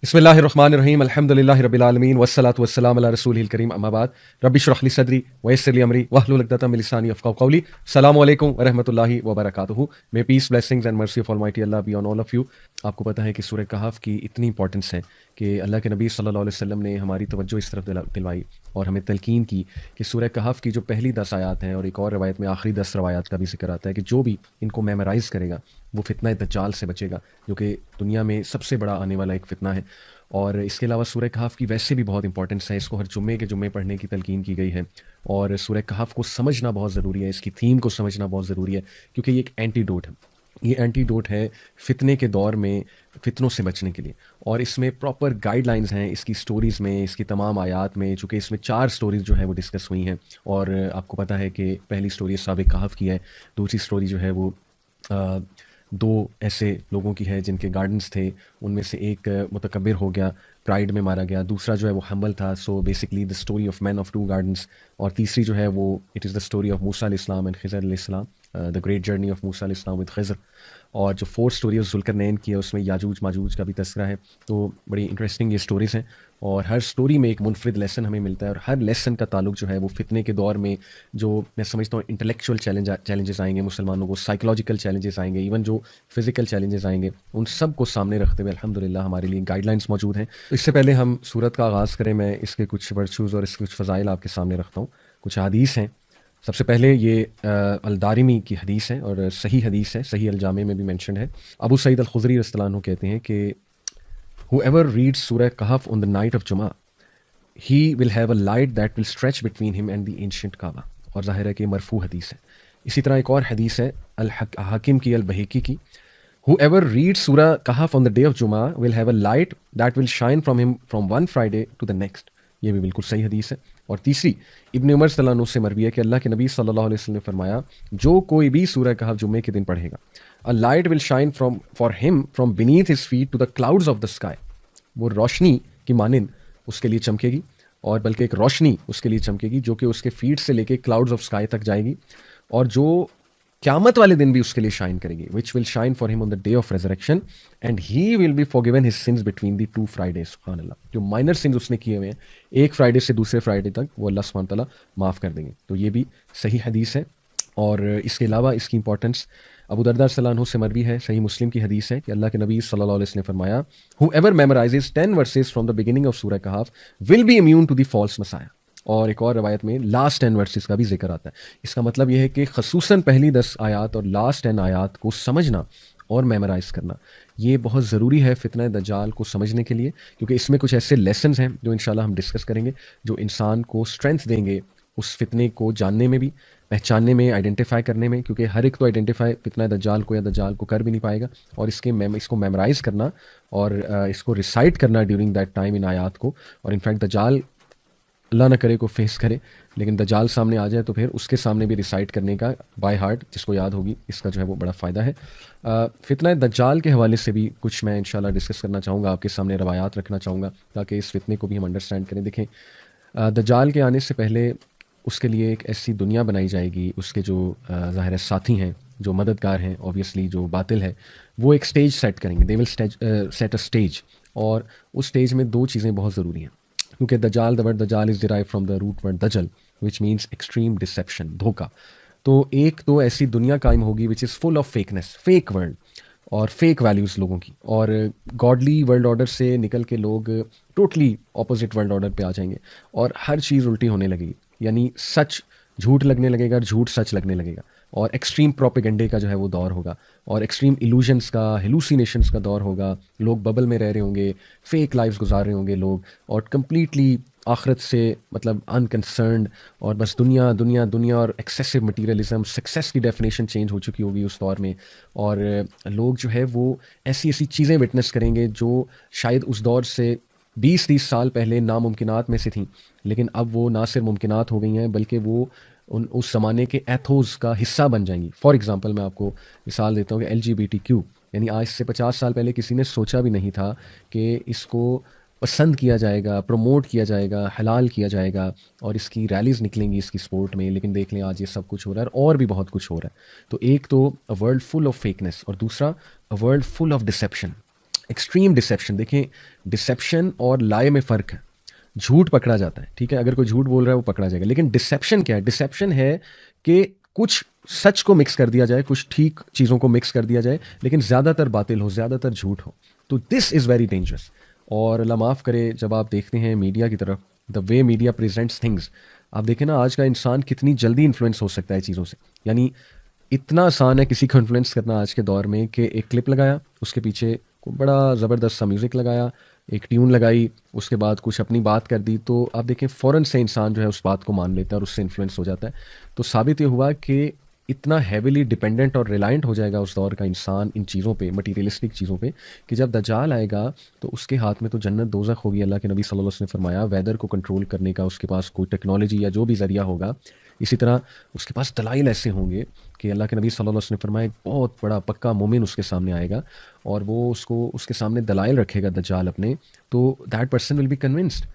بسم اللہ الرحمن الرحیم الحمد للہ رب العالمین والصلاۃ والسلام علی رسولہ الکریم اما بعد رب اشرح لی صدری ویسر لی امری واحلل عقدۃ من لسانی یفقہوا قولی. السلام علیکم ورحمۃ اللہ وبرکاتہ. میں peace blessings and mercy of almighty Allah be on all of you. آپ کو پتہ ہے کہ سورہ کہف کی اتنی امپورٹنس ہے کہ اللہ کے نبی صلی اللہ علیہ وسلم نے ہماری توجہ اس طرف دلوائی اور ہمیں تلقین کی کہ سورہ کہف کی جو پہلی 10 آیات ہیں اور ایک اور روایت میں آخری 10 روایات کا بھی ذکر آتا ہے کہ جو بھی ان کو میمورائز کرے گا وہ فتنہ دجال سے بچے گا، جو کہ دنیا میں سب سے بڑا آنے والا ایک فتنہ ہے. اور اس کے علاوہ سورہ کہف کی ویسے بھی بہت امپورٹنس ہے، اس کو ہر جمعے کے جمعے پڑھنے کی تلقین کی گئی ہے. اور سورہ کہف کو سمجھنا بہت ضروری ہے، اس کی تھیم کو سمجھنا بہت ضروری ہے، کیونکہ یہ ایک اینٹی ڈوٹ ہے. یہ اینٹی ڈوٹ ہے فتنے کے دور میں فتنوں سے بچنے کے لیے. اور اس میں پراپر گائیڈ لائنز ہیں اس کی سٹوریز میں، اس کی تمام آیات میں، چونکہ اس میں 4 سٹوریز جو ہے وہ ڈسکس ہوئی ہیں. اور آپ کو پتہ ہے کہ پہلی سٹوری اصحاب کہف کی ہے، دوسری سٹوری جو ہے وہ 2 ایسے لوگوں کی ہے جن کے گارڈنز تھے، ان میں سے ایک متکبر ہو گیا، پرائڈ میں مارا گیا. دوسرا جو ہے وہ ہمبل تھا، so basically the story of man of 2 gardens. اور تیسری جو ہے وہ it is the story of Musa علیہ السلام اینڈ خضر علیہ السلام، the great journey of Musa علیہ السلام ود خضر. اور جو 4 سٹوری ہے ذوالقرنین کی ہے، اس میں یاجوج ماجوج کا بھی تذکرہ ہے. تو بڑی انٹرسٹنگ یہ سٹوریز ہیں اور ہر سٹوری میں ایک منفرد لیسن ہمیں ملتا ہے. اور ہر لیسن کا تعلق جو ہے وہ فتنے کے دور میں جو میں سمجھتا ہوں انٹلیکچوئل چیلنجز آئیں گے مسلمانوں کو، سائیکولوجیکل چیلنجز آئیں گے، ایون جو فزیکل چیلنجز آئیں گے، ان سب کو سامنے رکھتے ہوئے الحمدللہ ہمارے لیے گائیڈ لائنس موجود ہیں. اس سے پہلے ہم سورت کا آغاز کریں، میں اس کے کچھ ورچوز اور اس کے کچھ فضائل آپ کے سامنے رکھتا ہوں. کچھ حدیث ہیں. سب سے پہلے یہ الدارمی کی حدیث ہے اور صحیح حدیث ہے، صحیح الجامع میں بھی مینشنڈ ہے. ابو سعید الخدری رضی اللہ عنہ کہتے ہیں کہ whoever reads سورہ کہف on the night of جمعہ he will have a light that will stretch between him and the ancient Kaaba. اور ظاہر ہے کہ مرفوع حدیث ہے. اسی طرح ایک اور حدیث ہے حاکم کی البہیقی کی، whoever reads سورہ کہف on the day of جمعہ will have a light that will shine from him from one Friday to the next. یہ بھی بالکل صحیح حدیث ہے. اور تیسری ابن عمر صلی اللہ عنہ سے مروی ہے کہ اللہ کے نبی صلی اللہ علیہ وسلم نے فرمایا جو کوئی بھی سورہ کہف جمعے کے دن پڑھے گا a light will shine for him from beneath his feet to the clouds of the sky. وہ روشنی کی مانند اس کے لیے چمکے گی، اور بلکہ ایک روشنی اس کے لیے چمکے گی جو کہ اس کے فیٹ سے لے کے کلاؤڈز آف اسکائی تک جائے گی، اور جو قیامت والے دن بھی اس کے لیے شائن کرے گی. which will shine for him on the day of resurrection and he will be forgiven his sins between the 2 Fridays. سبحان اللہ. جو مائنر سنز اس نے کیے ہوئے ہیں ایک فرائیڈے سے دوسرے فرائیڈے تک وہ اللہ سبحانہ تعالیٰ معاف کر دیں گے. تو یہ بھی صحیح حدیث ہے. اور اس کے علاوہ اس کی امپورٹنس ابو درداء صلی اللہ عنہ سے مروی ہے، صحیح مسلم کی حدیث ہے کہ اللہ کے نبی صلی اللہ علیہ وسلم نے فرمایا whoever memorizes 10 verses from the beginning of سورہ کہف will be immune to the false messiah. اور ایک اور روایت میں لاسٹ 10 ورسز کا بھی ذکر آتا ہے. اس کا مطلب یہ ہے کہ خصوصاً پہلی 10 آیات اور لاسٹ 10 آیات کو سمجھنا اور میمورائز کرنا یہ بہت ضروری ہے فتنہ دجال کو سمجھنے کے لیے، کیونکہ اس میں کچھ ایسے لیسنز ہیں جو انشاءاللہ ہم ڈسکس کریں گے جو انسان کو اسٹرینتھ دیں گے اس فتنے کو جاننے میں بھی، پہچاننے میں، آئیڈینٹیفائی کرنے میں. کیونکہ ہر ایک تو آئیڈینٹیفائی فتنہ دجال کو یا دجال کو کر بھی نہیں پائے گا، اور اس کو میمورائز کرنا اور اس کو ریسائٹ کرنا ڈیورنگ دیٹ ٹائم ان آیات کو. اور انفیکٹ دجال اللہ نہ کرے کو فیس کرے، لیکن دجال سامنے آ جائے تو پھر اس کے سامنے بھی ریسائٹ کرنے کا بائی ہارٹ جس کو یاد ہوگی، اس کا جو ہے وہ بڑا فائدہ ہے. فتنہ دجال کے حوالے سے بھی کچھ میں انشاءاللہ ڈسکس کرنا چاہوں گا، آپ کے سامنے روایات رکھنا چاہوں گا تاکہ اس فتنے کو بھی ہم انڈرسٹینڈ کریں. دیکھیں دجال کے آنے سے پہلے اس کے لیے ایک ایسی دنیا بنائی جائے گی، اس کے جو ظاہر ساتھی ہیں، جو مددگار ہیں، اوبویسلی جو باطل ہے، وہ ایک سٹیج سیٹ کریں گے. دے ول سیٹ اے سٹیج. اور اس سٹیج میں 2 چیزیں بہت ضروری ہیں، کیونکہ دجال دا ورڈ دجال is derive from the root word دجل وچ مینس ایکسٹریم ڈسیپشن، دھوکہ. تو ایک تو ایسی دنیا قائم ہوگی which is full of fakeness, fake world اور فیک ویلیوز لوگوں کی، اور گاڈلی ورلڈ آرڈر سے نکل کے لوگ ٹوٹلی اپوزٹ ورلڈ آرڈر پہ آ جائیں گے، اور ہر چیز الٹی ہونے لگے گی. یعنی سچ جھوٹ لگنے لگے گا، جھوٹ سچ لگنے لگے گا، اور ایکسٹریم پروپیگنڈے کا جو ہے وہ دور ہوگا، اور ایکسٹریم ایلوژنس کا، ہیلوسینیشنس کا دور ہوگا. لوگ ببل میں رہ رہے ہوں گے، فیک لائفز گزار رہے ہوں گے لوگ، اور کمپلیٹلی آخرت سے مطلب انکنسرنڈ، اور بس دنیا دنیا دنیا، اور ایکسیسو مٹیریلزم. سکسیس کی ڈیفینیشن چینج ہو چکی ہوگی اس دور میں، اور لوگ جو ہے وہ ایسی ایسی چیزیں وٹنس کریں گے جو شاید اس دور سے 20-30 سال پہلے ناممکنات میں سے تھیں، لیکن اب وہ نہ صرف ممکنات ہو گئی ہیں بلکہ وہ اس زمانے کے ایتھوز کا حصہ بن جائیں گی. فار ایگزامپل میں آپ کو مثال دیتا ہوں کہ LGBTQ، یعنی آج سے 50 سال پہلے کسی نے سوچا بھی نہیں تھا کہ اس کو پسند کیا جائے گا، پروموٹ کیا جائے گا، حلال کیا جائے گا، اور اس کی ریلیز نکلیں گی اس کی سپورٹ میں. لیکن دیکھ لیں آج یہ سب کچھ ہو رہا ہے، اور بھی بہت کچھ ہو رہا ہے. تو ایک تو ورلڈ فل آف فیکنس، اور دوسرا world full of deception. Extreme deception. دیکھیں ڈسیپشن اور لائے میں فرق ہے. جھوٹ پکڑا جاتا ہے, ٹھیک ہے, اگر کوئی جھوٹ بول رہا ہے وہ پکڑا جائے گا, لیکن ڈسیپشن کیا ہے؟ ڈسیپشن ہے کہ کچھ سچ کو مکس کر دیا جائے, کچھ ٹھیک چیزوں کو مکس کر دیا جائے, لیکن زیادہ تر باطل ہو, زیادہ تر جھوٹ ہو. تو دس از ویری ڈینجرس. اور اللہ معاف کرے, جب آپ دیکھتے ہیں میڈیا کی طرف, دا وے میڈیا پریزنٹس تھنگس, آپ دیکھیں نا آج کا انسان کتنی جلدی انفلوئنس ہو سکتا ہے چیزوں سے. یعنی اتنا آسان ہے کسی کو انفلوئنس کرنا آج کے دور میں کہ ایک کلپ لگایا, اس کے پیچھے بڑا زبردست سا میوزک لگایا, ایک ٹیون لگائی, اس کے بعد کچھ اپنی بات کر دی, تو آپ دیکھیں فوراً سے انسان جو ہے اس بات کو مان لیتا ہے اور اس سے انفلوئنس ہو جاتا ہے. تو ثابت یہ ہوا کہ اتنا ہیویلی ڈپینڈنٹ اور ریلائنٹ ہو جائے گا اس دور کا انسان ان چیزوں پہ, مٹیریلسٹک چیزوں پہ, کہ جب دجال آئے گا تو اس کے ہاتھ میں تو جنت دوزخ ہوگی. اللہ کے نبی صلی اللہ علیہ وسلم نے فرمایا ویدر کو کنٹرول کرنے کا اس کے پاس کوئی ٹیکنالوجی یا جو بھی ذریعہ ہوگا, اسی طرح اس کے پاس دلائل ایسے ہوں گے کہ اللہ کے نبی صلی اللہ علیہ وسلم نے فرمایا ایک بہت بڑا پکا مومن اس کے سامنے آئے گا اور وہ اس کے سامنے دلائل رکھے گا دجال اپنے, تو that person will be convinced.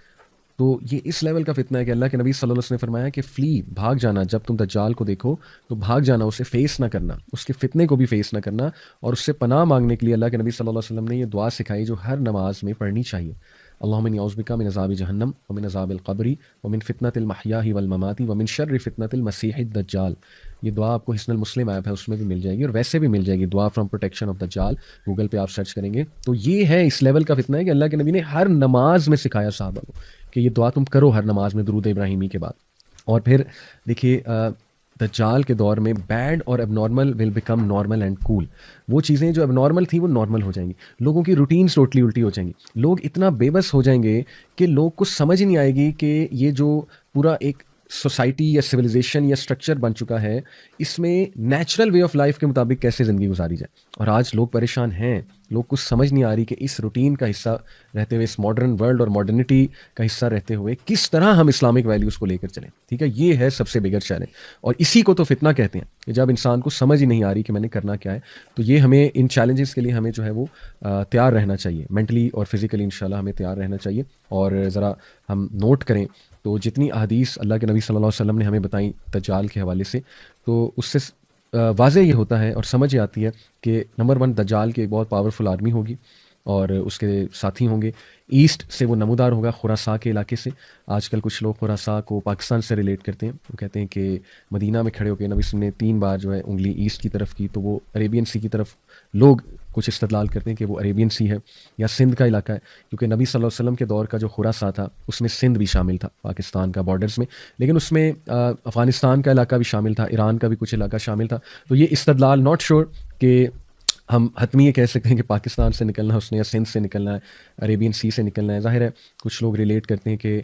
تو یہ اس لیول کا فتنہ ہے کہ اللہ کے نبی صلی اللہ علیہ وسلم نے فرمایا کہ فلی, بھاگ جانا, جب تم دجال کو دیکھو تو بھاگ جانا, اسے فیس نہ کرنا, اس کے فتنے کو بھی فیس نہ کرنا. اور اس سے پناہ مانگنے کے لیے اللہ کے نبی صلی اللہ علیہ وسلم نے یہ دعا سکھائی جو ہر نماز میں پڑھنی چاہیے. اللہم انی اعوذ بک من عذاب جہنم ومن عذاب القبر ومن فتنۃ المحیاء والممات ومن شر فتنۃ المسیح الدجال. یہ دعا آپ کو حصن المسلم ایپ ہے اس میں بھی مل جائے گی, اور ویسے بھی مل جائے گی, دعا فرام پروٹیکشن آف دجال, گوگل پہ آپ سرچ کریں گے. تو یہ ہے اس لیول کا فتنہ ہے کہ اللہ کے نبی نے ہر نماز میں سکھایا صحابہ کو کہ یہ دعا تم کرو ہر نماز میں درود ابراہیمی کے بعد. اور پھر دیکھیے دجال کے دور میں بیڈ اور اب normal will become normal and cool. وہ چیزیں جو اب نارمل تھیں وہ نارمل ہو جائیں گی, لوگوں کی روٹینس ٹوٹلی الٹی ہو جائیں گی, لوگ اتنا بے بس ہو جائیں گے کہ لوگ کو سمجھ نہیں آئے گی کہ یہ جو پورا ایک سوسائٹی یا سویلائزیشن یا اسٹرکچر بن چکا ہے اس میں نیچرل وے آف لائف کے مطابق کیسے زندگی گزاری جائے. اور آج لوگ پریشان ہیں, لوگ کو سمجھ نہیں آ رہی کہ اس روٹین کا حصہ رہتے ہوئے, اس ماڈرن ورلڈ اور ماڈرنٹی کا حصہ رہتے ہوئے کس طرح ہم اسلامک ویلیوز کو لے کر چلیں. ٹھیک ہے, یہ ہے سب سے بگر چیلنج, اور اسی کو تو فتنہ کہتے ہیں کہ جب انسان کو سمجھ ہی نہیں آ رہی کہ میں نے کرنا کیا ہے. تو یہ ہمیں ان چیلنجز کے لیے ہمیں جو ہے وہ تیار رہنا چاہیے, مینٹلی اور فزیکلی انشاءاللہ ہمیں تیار رہنا چاہیے. اور ذرا ہم نوٹ کریں تو جتنی احادیث اللہ کے نبی صلی اللہ علیہ وسلم نے ہمیں بتائیں دجال کے حوالے سے, تو اس سے واضح یہ ہوتا ہے اور سمجھ یہ آتی ہے کہ نمبر 1 دجال کی ایک بہت پاورفل آرمی ہوگی اور اس کے ساتھی ہوں گے. ایسٹ سے وہ نمودار ہوگا خراساں کے علاقے سے. آج کل کچھ لوگ خراساں کو پاکستان سے ریلیٹ کرتے ہیں, وہ کہتے ہیں کہ مدینہ میں کھڑے ہو کے نبی صلی اللہ علیہ وسلم نے 3 بار جو ہے انگلی ایسٹ کی طرف کی, تو وہ عریبین سی کی طرف لوگ کچھ استدلال کرتے ہیں کہ وہ عریبین سی ہے یا سندھ کا علاقہ ہے, کیونکہ نبی صلی اللہ علیہ وسلم کے دور کا جو خراساں تھا اس میں سندھ بھی شامل تھا پاکستان کا بارڈرز میں, لیکن اس میں افغانستان کا علاقہ بھی شامل تھا, ایران کا بھی کچھ علاقہ شامل تھا. تو یہ استدلال ناٹ شیور کہ ہم حتمی یہ کہہ سکتے ہیں کہ پاکستان سے نکلنا ہے اس نے یا سندھ سے نکلنا ہے, عریبین سی سے نکلنا ہے. ظاہر ہے کچھ لوگ ریلیٹ کرتے ہیں کہ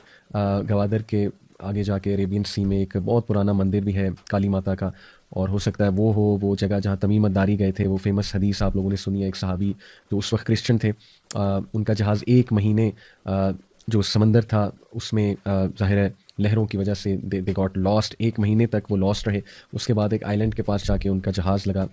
گوادر کے آگے جا کے عریبین سی میں ایک بہت پرانا مندر بھی ہے کالی ماتا کا, اور ہو سکتا ہے وہ ہو وہ جگہ جہاں تمیم الداری گئے تھے. وہ فیمس حدیث آپ لوگوں نے سنی ہے, ایک صحابی جو اس وقت کرسچن تھے, ان کا جہاز 1 مہینے جو سمندر تھا اس میں ظاہر ہے لہروں کی وجہ سے دے گاٹ لاسٹ, 1 مہینے تک وہ لاسٹ رہے. اس کے بعد ایک آئلینڈ کے پاس جا کے ان کا جہاز لگا,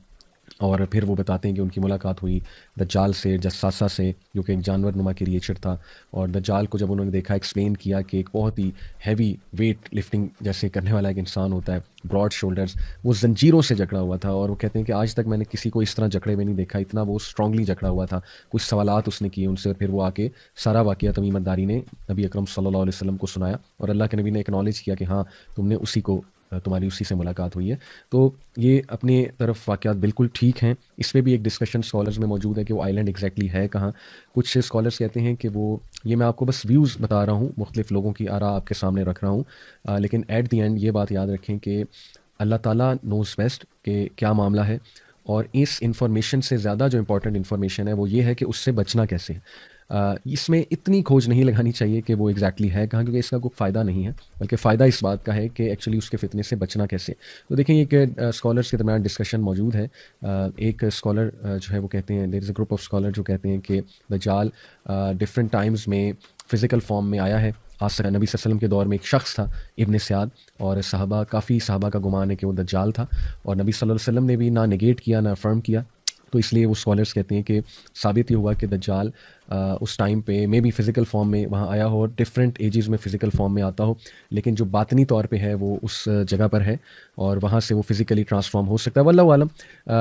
اور پھر وہ بتاتے ہیں کہ ان کی ملاقات ہوئی دجال سے, جساسہ سے, جو کہ ایک جانور نما کریچر تھا. اور دجال کو جب انہوں نے دیکھا, ایکسپلین کیا کہ ایک بہت ہی ہیوی ویٹ لفٹنگ جیسے کرنے والا ایک انسان ہوتا ہے, براڈ شولڈرز, وہ زنجیروں سے جکڑا ہوا تھا. اور وہ کہتے ہیں کہ آج تک میں نے کسی کو اس طرح جکڑے ہوئے نہیں دیکھا, اتنا وہ اسٹرانگلی جکڑا ہوا تھا. کچھ سوالات اس نے کیے ان سے, اور پھر وہ آ کے سارا واقعہ تمیم الداری نے نبی اکرم صلی اللہ علیہ وسلم کو سنایا, اور اللہ کے نبی نے اکنالج کیا کہ ہاں تم نے تمہاری اسی سے ملاقات ہوئی ہے. تو یہ اپنی طرف واقعات بالکل ٹھیک ہیں. اس پہ بھی ایک ڈسکشن اسکالرز میں موجود ہے کہ وہ آئلینڈ ایگزیکٹلی ہے کہاں. کچھ اسکالرز کہتے ہیں کہ وہ, یہ میں آپ کو بس ویوز بتا رہا ہوں, مختلف لوگوں کی آراء آپ کے سامنے رکھ رہا ہوں, لیکن ایٹ دی اینڈ یہ بات یاد رکھیں کہ اللہ تعالیٰ نوز بیسٹ کہ کیا معاملہ ہے. اور اس انفارمیشن سے زیادہ جو امپورٹنٹ انفارمیشن ہے وہ یہ ہے کہ اس سے بچنا کیسے ہے. اس میں اتنی کھوج نہیں لگانی چاہیے کہ وہ ایگزیکٹلی ہے کہاں, کیونکہ اس کا کوئی فائدہ نہیں ہے, بلکہ فائدہ اس بات کا ہے کہ ایکچولی اس کے فتنے سے بچنا کیسے. تو دیکھیں ایک اسکالرس کے درمیان ڈسکشن موجود ہے. ایک اسکالر جو ہے وہ کہتے ہیں, دیر از اے گروپ آف اسکالر جو کہتے ہیں کہ دجال ڈفرینٹ ٹائمز میں فزیکل فارم میں آیا ہے. نبی صلی اللہ علیہ وسلم کے دور میں ایک شخص تھا ابن سیاد, اور کافی صحابہ کا گمان ہے کہ وہ دجال تھا, اور نبی صلی اللہ علیہ وسلم نے بھی نہ نگیٹ کیا نہ افرم کیا. تو اس لیے وہ اسکالرس کہتے ہیں کہ ثابت یہ ہوا کہ دجال اس ٹائم پہ مے بی فزیکل فارم میں وہاں آیا ہو، ڈفرینٹ ایجز میں فزیکل فارم میں آتا ہو، لیکن جو باطنی طور پہ ہے وہ اس جگہ پر ہے اور وہاں سے وہ فزیکلی ٹرانسفارم ہو سکتا ہے، واللہ عالم۔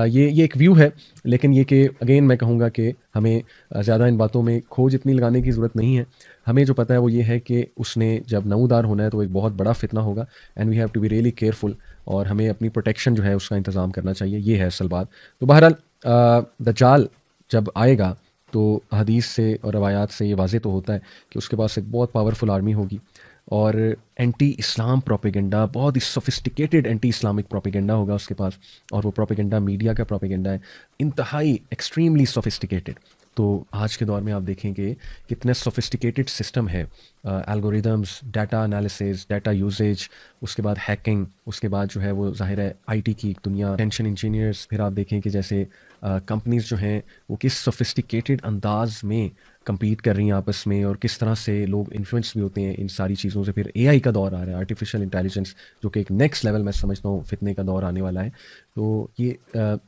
یہ ایک ویو ہے، لیکن یہ کہ اگین میں کہوں گا کہ ہمیں زیادہ ان باتوں میں کھوج اتنی لگانے کی ضرورت نہیں ہے۔ ہمیں جو پتہ ہے وہ یہ ہے کہ اس نے جب نمودار ہونا ہے تو ایک بہت بڑا فتنہ ہوگا، and we have to be really careful, اور ہمیں اپنی پروٹیکشن جو ہے اس کا انتظام کرنا چاہیے، یہ ہے اصل بات۔ تو بہرحال دجال جب آئے گا تو حدیث سے اور روایات سے یہ واضح تو ہوتا ہے کہ اس کے پاس ایک بہت پاورفل آرمی ہوگی، اور اینٹی اسلام پروپیگنڈا، بہت ہی سوفسٹیکیٹڈ اینٹی اسلامک پروپیگنڈا ہوگا اس کے پاس، اور وہ پروپیگنڈا میڈیا کا پروپیگنڈا ہے، انتہائی ایکسٹریملی سوفسٹیکیٹڈ۔ تو آج کے دور میں آپ دیکھیں کہ کتنے سوفسٹیکیٹڈ سسٹم ہے، algorithms, data analysis, data usage, اس کے بعد ہیکنگ، اس کے بعد جو ہے وہ ظاہر ہے آئی ٹی کی ایک دنیا، ٹینشن انجینئرس، پھر آپ دیکھیں کہ جیسے کمپنیز جو ہیں وہ کس سوفسٹیکیٹڈ انداز میں کمپیٹ کر رہی ہیں آپس میں، اور کس طرح سے لوگ انفلوئنس بھی ہوتے ہیں ان ساری چیزوں سے۔ پھر اے آئی کا دور آ رہا ہے، آرٹیفیشیل انٹیلیجنس، جو کہ ایک نیکسٹ لیول میں سمجھتا ہوں فتنے کا دور آنے والا ہے۔ تو یہ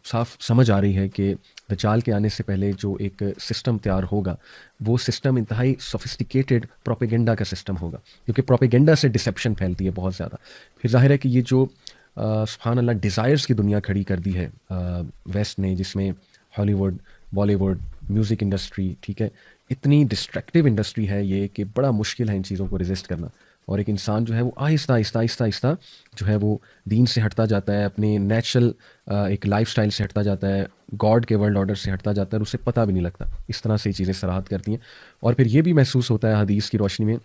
صاف سمجھ آ رہی ہے کہ دجال کے آنے سے پہلے جو ایک سسٹم تیار ہوگا وہ سسٹم انتہائی سوفسٹیکیٹڈ پروپیگنڈا کا سسٹم ہوگا، کیونکہ پروپیگنڈا سے ڈسیپشن پھیلتی ہے بہت زیادہ۔ پھر ظاہر ہے کہ یہ جو سبحان اللہ ڈیزائرز کی دنیا کھڑی کر دی ہے ویسٹ نے، جس میں Hollywood, Bollywood, music industry, ٹھیک ہے، اتنی ڈسٹریکٹیو انڈسٹری ہے یہ کہ بڑا مشکل ہے ان چیزوں کو ریزسٹ کرنا، اور ایک انسان جو ہے وہ آہستہ آہستہ آہستہ آہستہ جو ہے وہ دین سے ہٹتا جاتا ہے، اپنے نیچرل ایک لائف سٹائل سے ہٹتا جاتا ہے، گاڈ کے ورلڈ آرڈر سے ہٹتا جاتا ہے، اور اسے پتہ بھی نہیں لگتا۔ اس طرح سے یہ چیزیں صراحت کرتی ہیں، اور پھر یہ بھی محسوس ہوتا ہے حدیث کی روشنی میں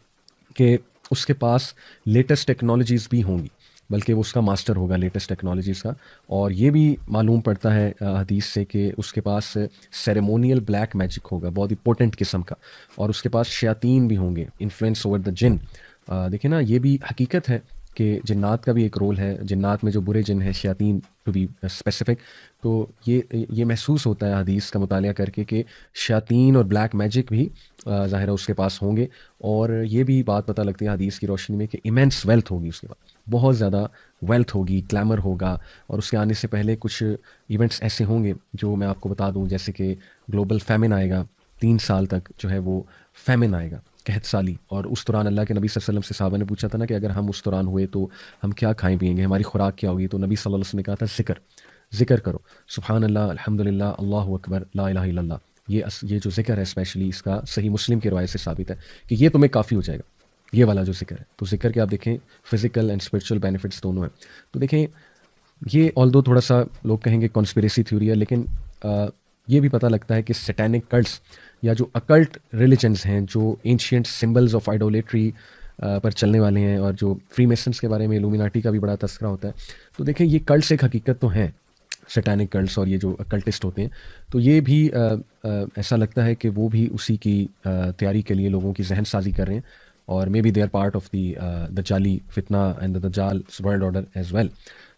کہ اس کے پاس لیٹسٹ ٹیکنالوجیز بھی ہوں گی، بلکہ وہ اس کا ماسٹر ہوگا لیٹسٹ ٹیکنالوجیز کا۔ اور یہ بھی معلوم پڑتا ہے حدیث سے کہ اس کے پاس سیریمونیل بلیک میجک ہوگا، بہت ہی پوٹنٹ قسم کا، اور اس کے پاس شیاطین بھی ہوں گے، انفلوئنس اوور دا جن۔ دیکھیں نا، یہ بھی حقیقت ہے کہ جنات کا بھی ایک رول ہے، جنات میں جو برے جن ہیں، شیاطین ٹو بی اسپیسیفک، تو یہ محسوس ہوتا ہے حدیث کا مطالعہ کر کے کہ شیاطین اور بلیک میجک بھی ظاہر ہے اس کے پاس ہوں گے، اور یہ بھی بات پتہ لگتی ہے حدیث کی روشنی میں کہ ایمینس ویلتھ ہوگی اس کے پاس، بہت زیادہ ویلتھ ہوگی، کلیمر ہوگا، اور اس کے آنے سے پہلے کچھ ایونٹس ایسے ہوں گے جو میں آپ کو بتا دوں، جیسے کہ گلوبل فیمن آئے گا، 3 سال تک جو ہے وہ فیمن آئے گا، قحط سالی، اور اس دوران اللہ کے نبی صلی اللہ علیہ وسلم سے صحابہ نے پوچھا تھا نا کہ اگر ہم اس دوران ہوئے تو ہم کیا کھائیں پیئیں گے، ہماری خوراک کیا ہوگی، تو نبی صلی اللہ علیہ وسلم نے کہا تھا ذکر کرو، سبحان اللہ، الحمدللہ، اللہ اکبر، لا الہ الا اللہ۔ یہ جو ذکر ہے اسپیشلی، اس کا صحیح مسلم کی روایت سے ثابت ہے کہ یہ تمہیں کافی ہو جائے گا، یہ والا جو ذکر ہے۔ تو ذکر کے آپ دیکھیں فزیکل اینڈ اسپرچل بینیفٹس دونوں ہیں۔ تو دیکھیں یہ آلدو تھوڑا سا لوگ کہیں گے کانسپیریسی تھیوری ہے، لیکن یہ بھی پتہ لگتا ہے کہ سیٹینک کلٹس یا جو اکلٹ ریلیجنز ہیں، جو اینشینٹ سمبلز آف آئیڈولیٹری پر چلنے والے ہیں، اور جو فری میسنس کے بارے میں الومیناٹی کا بھی بڑا تذکرہ ہوتا ہے، تو دیکھیں یہ کلٹس ایک حقیقت تو ہیں، سیٹینک کلٹس اور یہ جو اکلٹسٹ ہوتے ہیں، تو یہ بھی ایسا لگتا ہے کہ وہ بھی اسی کی تیاری کے لیے لوگوں کی ذہن سازی کر رہے ہیں، اور may be they are part of the دجالی فتنہ اینڈ دا دجال ورلڈ آرڈر ایز ویل۔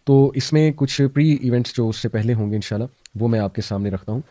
تو اس میں کچھ پری ایونٹس جو اس سے پہلے ہوں گے انشاءاللہ وہ میں آپ کے سامنے رکھتا ہوں۔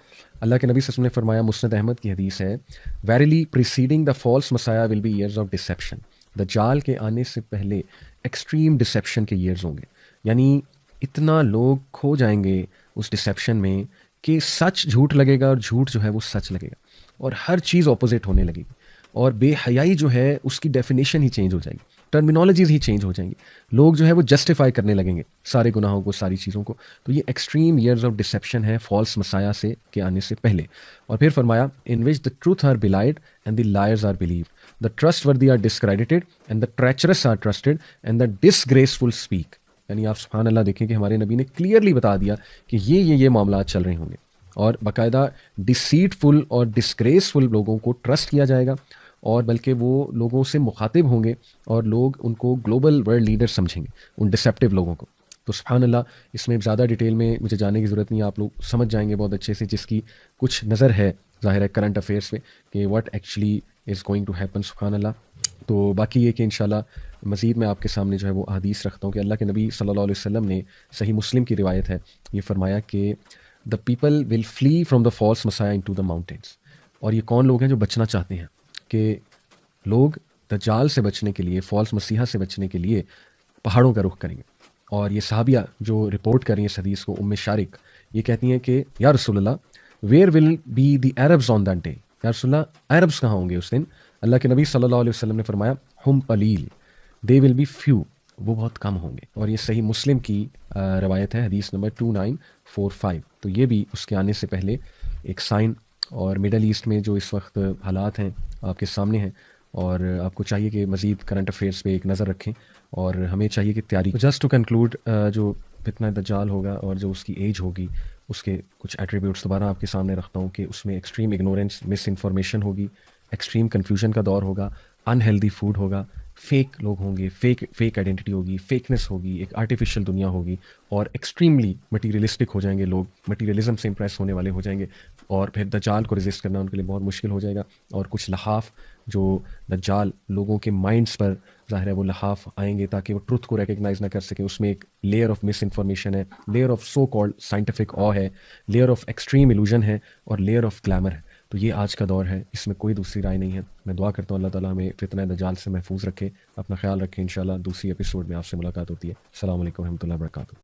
اللہ کے نبی صلی اللہ علیہ وسلم نے فرمایا، مسند احمد کی حدیث ہے، verily preceding the false messiah will be years of deception, دجال کے آنے سے پہلے ایکسٹریم ڈسیپشن کے ایئرز ہوں گے، یعنی اتنا لوگ کھو جائیں گے اس ڈسیپشن میں کہ سچ جھوٹ لگے گا، اور جھوٹ جو ہے وہ سچ لگے گا، اور ہر چیز اپوزٹ ہونے لگے گی، اور بے حیائی جو ہے اس کی ڈیفینیشن ہی چینج ہو جائے گی، ٹرمینالوجیز ہی چینج ہو جائیں گی، لوگ جو ہے وہ جسٹیفائی کرنے لگیں گے سارے گناہوں کو، ساری چیزوں کو۔ تو یہ ایکسٹریم ایئرز آف ڈسیپشن ہے فالس مسایہ سے کے آنے سے پہلے۔ اور پھر فرمایا، in which the truth are belied and the liars are believed, the trustworthy are discredited and the treacherous are trusted and the disgraceful speak. یعنی آپ سبحان اللہ دیکھیں کہ ہمارے نبی نے کلیئرلی بتا دیا کہ یہ معاملات چل رہے ہوں گے، اور باقاعدہ ڈسیٹفل اور ڈسگریسفل لوگوں کو ٹرسٹ کیا جائے گا، اور بلکہ وہ لوگوں سے مخاطب ہوں گے، اور لوگ ان کو گلوبل ورلڈ لیڈر سمجھیں گے، ان ڈسیپٹیو لوگوں کو۔ تو سبحان اللہ، اس میں زیادہ ڈیٹیل میں مجھے جانے کی ضرورت نہیں ہے، آپ لوگ سمجھ جائیں گے بہت اچھے سے، جس کی کچھ نظر ہے ظاہر ہے کرنٹ افیئرس پہ کہ what actually is going to happen, سبحان اللہ۔ تو باقی یہ کہ انشاءاللہ مزید میں آپ کے سامنے جو ہے وہ احادیث رکھتا ہوں کہ اللہ کے نبی صلی اللہ علیہ وسلم نے، صحیح مسلم کی روایت ہے، یہ فرمایا کہ the people will flee from the false messiah into the mountains. اور یہ کون لوگ ہیں جو بچنا چاہتے ہیں کہ لوگ دجال سے بچنے کے لیے، فالس مسیحا سے بچنے کے لیے پہاڑوں کا رخ کریں گے۔ اور یہ صحابیہ جو رپورٹ کر رہی ہیں اس حدیث کو، ام شارک، یہ کہتی ہیں کہ یا رسول اللہ، where will be the Arabs on that day. یا رسول اللہ عربز کہاں ہوں گے اس دن؟ اللہ کے نبی صلی اللہ علیہ وسلم نے فرمایا ہم قلیل، دے ول بی فیو، وہ بہت کم ہوں گے. اور یہ صحیح مسلم کی روایت ہے، حدیث نمبر 2945. تو یہ بھی اس کے آنے سے پہلے ایک سائن. اور مڈل ایسٹ میں جو اس وقت حالات ہیں آپ کے سامنے ہیں، اور آپ کو چاہیے کہ مزید کرنٹ افیئرس پہ ایک نظر رکھیں، اور ہمیں چاہیے کہ تیاری. جسٹ ٹو کنکلوڈ، جو فتنہ دجال ہوگا اور جو اس کی ایج ہوگی، اس کے کچھ ایٹریبیوٹس دوبارہ آپ کے سامنے رکھتا ہوں کہ اس میں ایکسٹریم اگنورینس، مس انفارمیشن ہوگی، ایکسٹریم کنفیوژن کا دور ہوگا، ان ہیلدی فوڈ ہوگا، فیک لوگ ہوں گے، فیک آئیڈینٹی ہوگی، فیکنس ہوگی، ایک آرٹیفیشیل دنیا ہوگی، اور ایکسٹریملی مٹیریلسٹک ہو جائیں گے لوگ، مٹیریلزم سے امپریس ہونے والے ہو جائیں گے، اور پھر دجال کو ریزسٹ کرنا ان کے لیے بہت مشکل ہو جائے گا. اور کچھ لحاف جو دجال لوگوں کے مائنڈس پر ظاہر ہے وہ لحاف آئیں گے تاکہ وہ ٹروتھ کو ریکگنائز نہ کر سکیں. اس میں ایک لیئر آف مس انفارمیشن ہے، layer of so called scientific آ ہے، لیئر آف ایکسٹریم ایلوژن ہے، اور لیئر آف گلیمر ہے. تو یہ آج کا دور ہے، اس میں کوئی دوسری رائے نہیں ہے. میں دعا کرتا ہوں اللہ تعالیٰ ہمیں فتنہ دجال سے محفوظ رکھے. اپنا خیال رکھیں، انشاءاللہ دوسری ایپیسوڈ میں آپ سے ملاقات ہوتی ہے. السلام علیکم و رحمۃ اللہ وبرکاتہ.